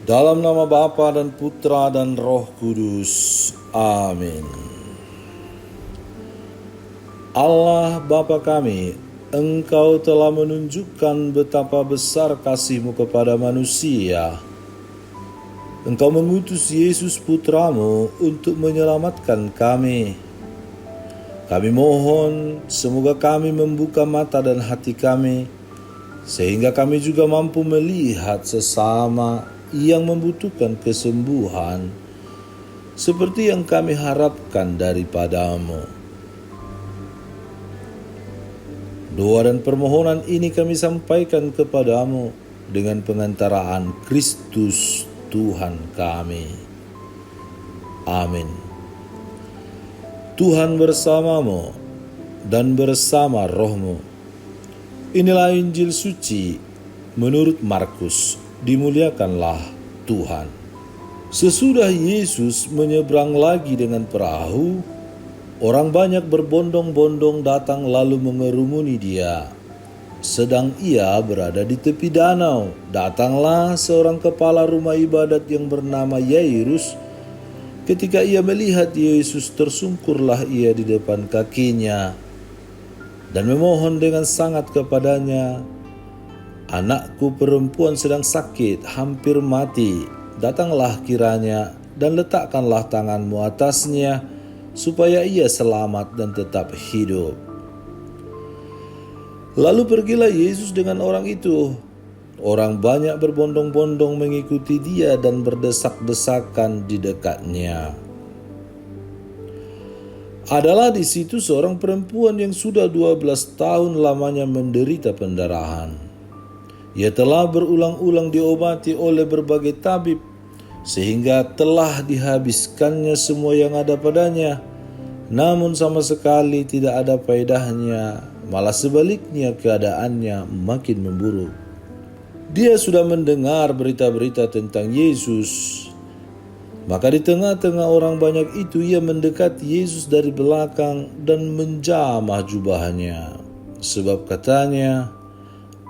Dalam nama Bapa dan Putra dan Roh Kudus. Amin. Allah Bapa kami, Engkau telah menunjukkan betapa besar kasih-Mu kepada manusia. Engkau mengutus Yesus Putra-Mu untuk menyelamatkan kami. Kami mohon semoga kami membuka mata dan hati kami, sehingga kami juga mampu melihat sesama yang membutuhkan kesembuhan, seperti yang kami harapkan daripada-Mu. Doa dan permohonan ini kami sampaikan kepada-Mu dengan pengantaraan Kristus Tuhan kami. Amin. Tuhan bersamamu dan bersama rohmu. Inilah Injil suci menurut Markus. Dimuliakanlah Tuhan. Sesudah Yesus menyeberang lagi dengan perahu, orang banyak berbondong-bondong datang lalu mengerumuni Dia. Sedang Ia berada di tepi danau, datanglah seorang kepala rumah ibadat yang bernama Yairus. Ketika ia melihat Yesus, tersungkurlah ia di depan kakinya dan memohon dengan sangat kepadanya, "Anakku perempuan sedang sakit, hampir mati. Datanglah kiranya dan letakkanlah tanganmu atasnya, supaya ia selamat dan tetap hidup." Lalu pergilah Yesus dengan orang itu. Orang banyak berbondong-bondong mengikuti Dia dan berdesak-desakan di dekatnya. Adalah di situ seorang perempuan yang sudah 12 tahun lamanya menderita pendarahan. Ia telah berulang-ulang diobati oleh berbagai tabib, sehingga telah dihabiskannya semua yang ada padanya. Namun sama sekali tidak ada faedahnya, malah sebaliknya keadaannya makin memburuk. Dia sudah mendengar berita-berita tentang Yesus. Maka di tengah-tengah orang banyak itu ia mendekati Yesus dari belakang dan menjamah jubahnya. Sebab katanya,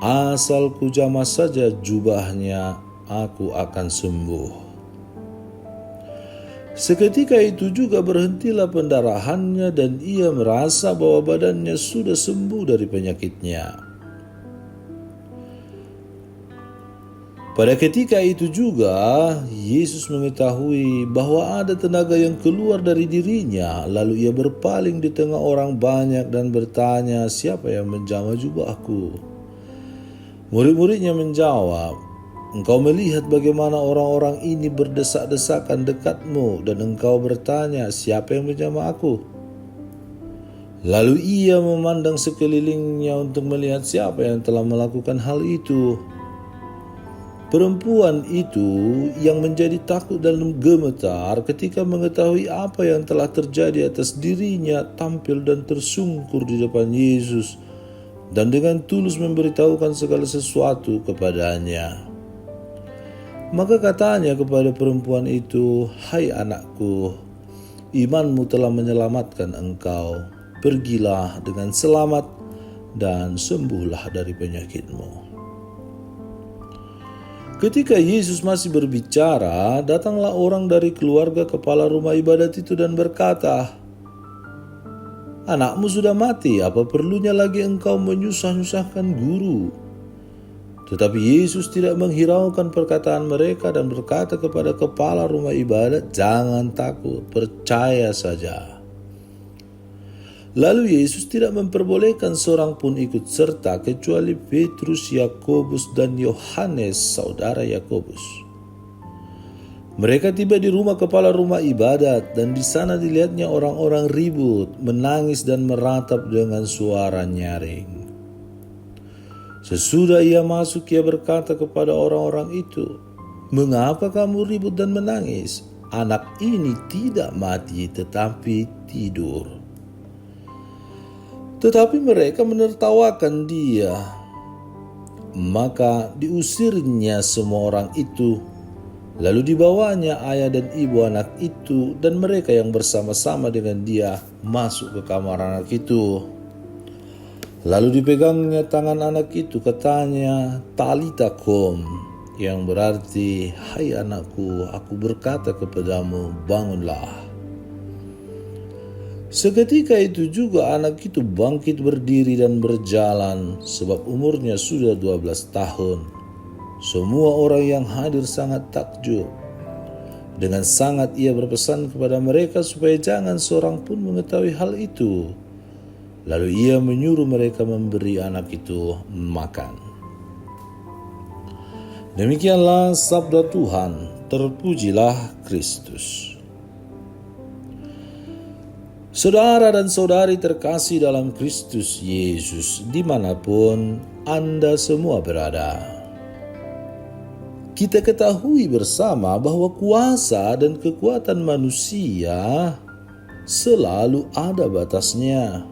"Asal ku jamah saja jubahnya, aku akan sembuh." Seketika itu juga berhentilah pendarahannya dan ia merasa bahwa badannya sudah sembuh dari penyakitnya. Pada ketika itu juga, Yesus mengetahui bahwa ada tenaga yang keluar dari dirinya. Lalu ia berpaling di tengah orang banyak dan bertanya, "Siapa yang menjamah jubahku?" Murid-muridnya menjawab, "Engkau melihat bagaimana orang-orang ini berdesak-desakan dekatmu, dan engkau bertanya, 'Siapa yang menjamah aku?'" Lalu ia memandang sekelilingnya untuk melihat siapa yang telah melakukan hal itu. Perempuan itu yang menjadi takut dan gemetar ketika mengetahui apa yang telah terjadi atas dirinya tampil dan tersungkur di depan Yesus dan dengan tulus memberitahukan segala sesuatu kepadanya. Maka katanya kepada perempuan itu, "Hai anakku, imanmu telah menyelamatkan engkau. Pergilah dengan selamat dan sembuhlah dari penyakitmu." Ketika Yesus masih berbicara, datanglah orang dari keluarga kepala rumah ibadat itu dan berkata, "Anakmu sudah mati, apa perlunya lagi engkau menyusah-nyusahkan guru?" Tetapi Yesus tidak menghiraukan perkataan mereka dan berkata kepada kepala rumah ibadat, "Jangan takut, percaya saja." Lalu Yesus tidak memperbolehkan seorang pun ikut serta kecuali Petrus, Yakobus, dan Yohanes, saudara Yakobus. Mereka tiba di rumah kepala rumah ibadat dan di sana dilihatnya orang-orang ribut, menangis dan meratap dengan suara nyaring. Sesudah ia masuk, ia berkata kepada orang-orang itu, "Mengapa kamu ribut dan menangis? Anak ini tidak mati tetapi tidur." Tetapi mereka menertawakan dia. Maka diusirnya semua orang itu. Lalu dibawanya ayah dan ibu anak itu dan mereka yang bersama-sama dengan dia masuk ke kamar anak itu. Lalu dipegangnya tangan anak itu, katanya, "Talita kum," yang berarti, "Hai anakku, aku berkata kepadamu, bangunlah." Seketika itu juga anak itu bangkit berdiri dan berjalan, sebab umurnya sudah 12 tahun. Semua orang yang hadir sangat takjub. Dengan sangat ia berpesan kepada mereka supaya jangan seorang pun mengetahui hal itu. Lalu ia menyuruh mereka memberi anak itu makan. Demikianlah sabda Tuhan, terpujilah Kristus. Saudara dan saudari terkasih dalam Kristus Yesus, dimanapun Anda semua berada, kita ketahui bersama bahwa kuasa dan kekuatan manusia selalu ada batasnya.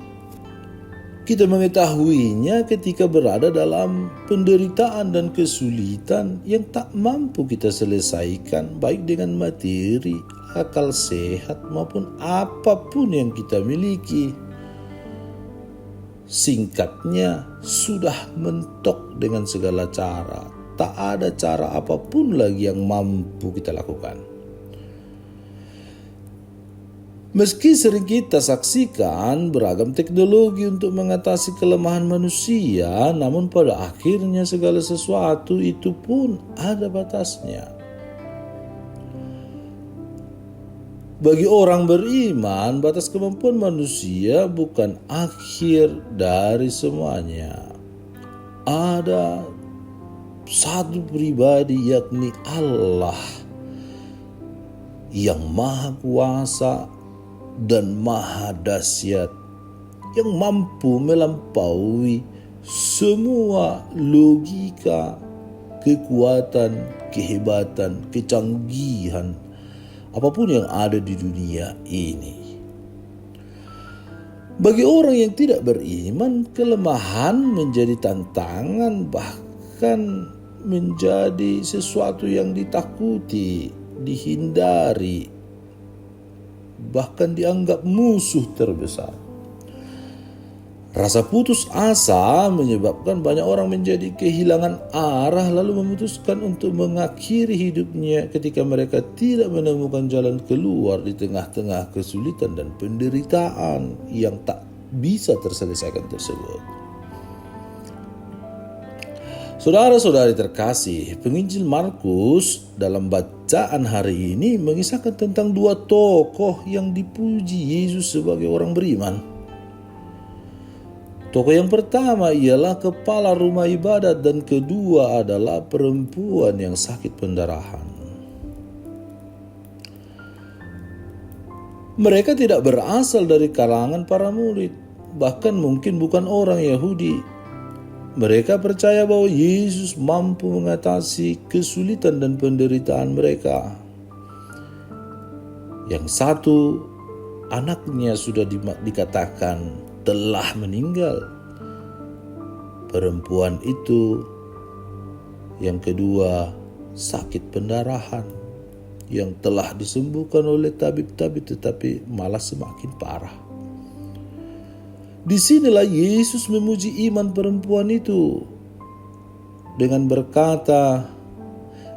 Kita mengetahuinya ketika berada dalam penderitaan dan kesulitan yang tak mampu kita selesaikan, baik dengan materi, akal sehat, maupun apapun yang kita miliki. Singkatnya, sudah mentok dengan segala cara. Tak ada cara apapun lagi yang mampu kita lakukan. Meski sering kita saksikan beragam teknologi untuk mengatasi kelemahan manusia, namun pada akhirnya segala sesuatu itu pun ada batasnya. Bagi orang beriman, batas kemampuan manusia bukan akhir dari semuanya. Ada satu pribadi, yakni Allah, yang maha kuasa dan maha dahsyat, yang mampu melampaui semua logika, kekuatan, kehebatan, kecanggihan apapun yang ada di dunia ini. Bagi orang yang tidak beriman, kelemahan menjadi tantangan, bahkan menjadi sesuatu yang ditakuti, dihindari, bahkan dianggap musuh terbesar. Rasa putus asa menyebabkan banyak orang menjadi kehilangan arah, lalu memutuskan untuk mengakhiri hidupnya ketika mereka tidak menemukan jalan keluar di tengah-tengah kesulitan dan penderitaan yang tak bisa terselesaikan tersebut. Saudara-saudari terkasih, penginjil Markus dalam bacaan hari ini mengisahkan tentang dua tokoh yang dipuji Yesus sebagai orang beriman. Tokoh yang pertama ialah kepala rumah ibadat dan kedua adalah perempuan yang sakit pendarahan. Mereka tidak berasal dari kalangan para murid, bahkan mungkin bukan orang Yahudi. Mereka percaya bahwa Yesus mampu mengatasi kesulitan dan penderitaan mereka. Yang satu, anaknya sudah dikatakan telah meninggal. Perempuan itu, yang kedua, sakit pendarahan yang telah disembuhkan oleh tabib-tabib tetapi malah semakin parah. Disinilah Yesus memuji iman perempuan itu dengan berkata,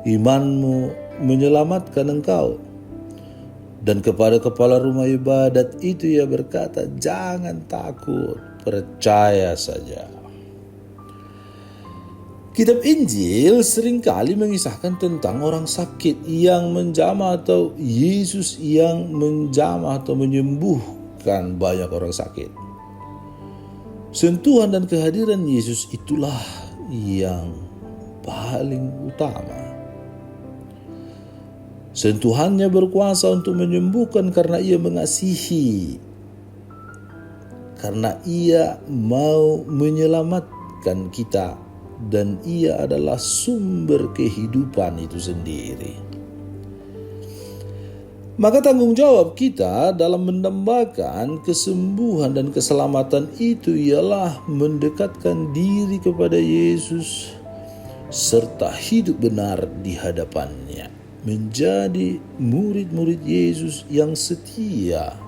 "Imanmu menyelamatkan engkau." Dan kepada kepala rumah ibadat itu ia berkata, "Jangan takut, percaya saja." Kitab Injil seringkali mengisahkan tentang orang sakit yang menjamah atau Yesus yang menjamah atau menyembuhkan banyak orang sakit. Sentuhan dan kehadiran Yesus itulah yang paling utama. Sentuhannya berkuasa untuk menyembuhkan karena ia mengasihi, karena ia mau menyelamatkan kita, dan ia adalah sumber kehidupan itu sendiri. Maka tanggung jawab kita dalam mendambakan kesembuhan dan keselamatan itu ialah mendekatkan diri kepada Yesus serta hidup benar di hadapannya, menjadi murid-murid Yesus yang setia,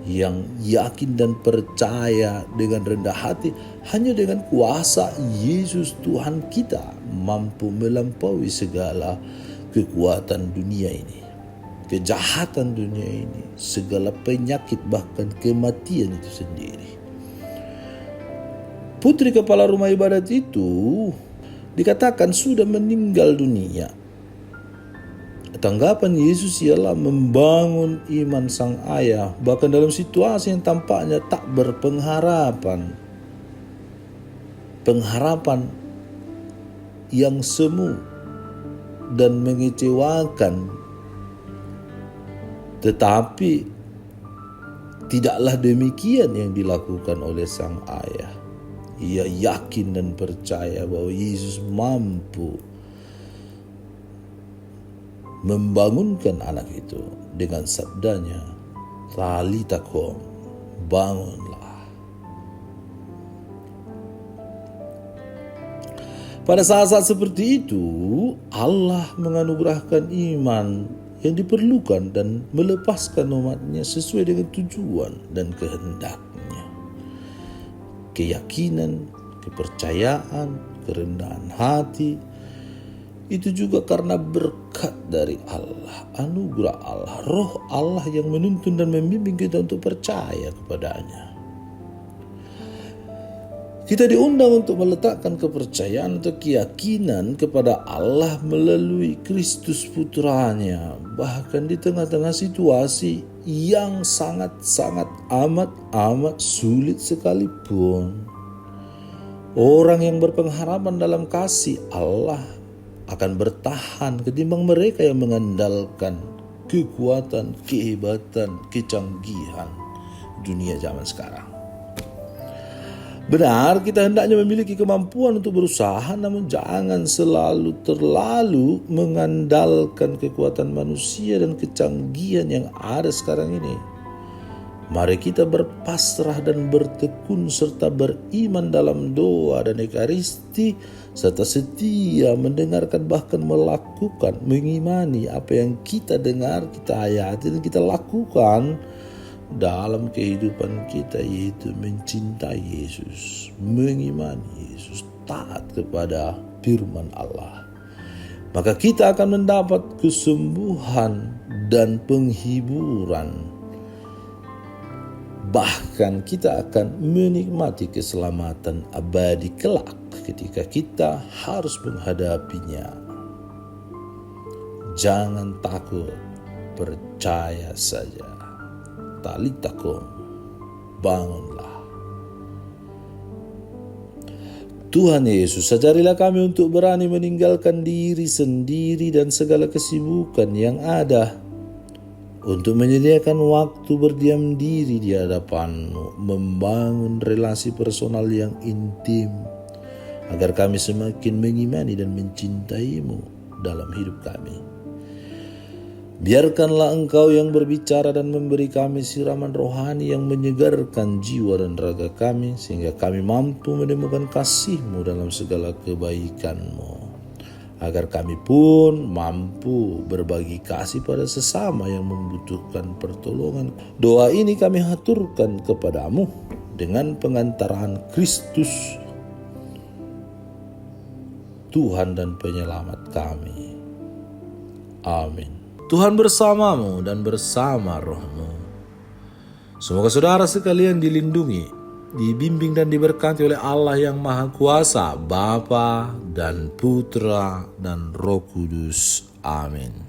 yang yakin dan percaya dengan rendah hati, hanya dengan kuasa Yesus Tuhan kita mampu melampaui segala kekuatan dunia ini, kejahatan dunia ini, segala penyakit, bahkan kematian itu sendiri. Putri kepala rumah ibadat itu dikatakan sudah meninggal dunia. Tanggapan Yesus ialah membangun iman sang ayah, bahkan dalam situasi yang tampaknya tak berpengharapan. Pengharapan yang semu dan mengecewakan. Tetapi tidaklah demikian yang dilakukan oleh sang ayah. Ia yakin dan percaya bahwa Yesus mampu membangunkan anak itu dengan sabdanya, "Talita kum," bangunlah. Pada saat-saat seperti itu, Allah menganugerahkan iman yang diperlukan dan melepaskan umatnya sesuai dengan tujuan dan kehendaknya. Keyakinan, kepercayaan, kerendahan hati, itu juga karena berkat dari Allah, anugerah Allah, roh Allah yang menuntun dan membimbing kita untuk percaya kepadanya. Kita diundang untuk meletakkan kepercayaan atau keyakinan kepada Allah melalui Kristus Putranya, bahkan di tengah-tengah situasi yang sangat-sangat amat sulit sekalipun. Orang yang berpengharapan dalam kasih Allah akan bertahan ketimbang mereka yang mengandalkan kekuatan, kehebatan, kecanggihan dunia zaman sekarang. Benar, kita hendaknya memiliki kemampuan untuk berusaha, namun jangan terlalu mengandalkan kekuatan manusia dan kecanggihan yang ada sekarang ini. Mari kita berpasrah dan bertekun serta beriman dalam doa dan ekaristi, serta setia mendengarkan, bahkan melakukan, mengimani apa yang kita dengar, kita hayati dan kita lakukan dalam kehidupan kita, yaitu mencintai Yesus, mengimani Yesus, taat kepada firman Allah. Maka kita akan mendapat kesembuhan dan penghiburan. Bahkan kita akan menikmati keselamatan abadi kelak ketika kita harus menghadapinya. Jangan takut, percaya saja. Talita kum, bangunlah. Tuhan Yesus, ajarilah kami untuk berani meninggalkan diri sendiri dan segala kesibukan yang ada, untuk menyediakan waktu berdiam diri di hadapan-Mu, membangun relasi personal yang intim, agar kami semakin mengimani dan mencintai-Mu dalam hidup kami. Biarkanlah Engkau yang berbicara dan memberi kami siraman rohani yang menyegarkan jiwa dan raga kami, sehingga kami mampu menemukan kasih-Mu dalam segala kebaikan-Mu, agar kami pun mampu berbagi kasih pada sesama yang membutuhkan pertolongan. Doa ini kami haturkan kepadamu dengan pengantaran Kristus, Tuhan dan Penyelamat kami. Amin. Tuhan bersamamu dan bersama rohmu. Semoga saudara sekalian dilindungi, dibimbing dan diberkati oleh Allah yang Maha Kuasa, Bapa dan Putra dan Roh Kudus. Amin.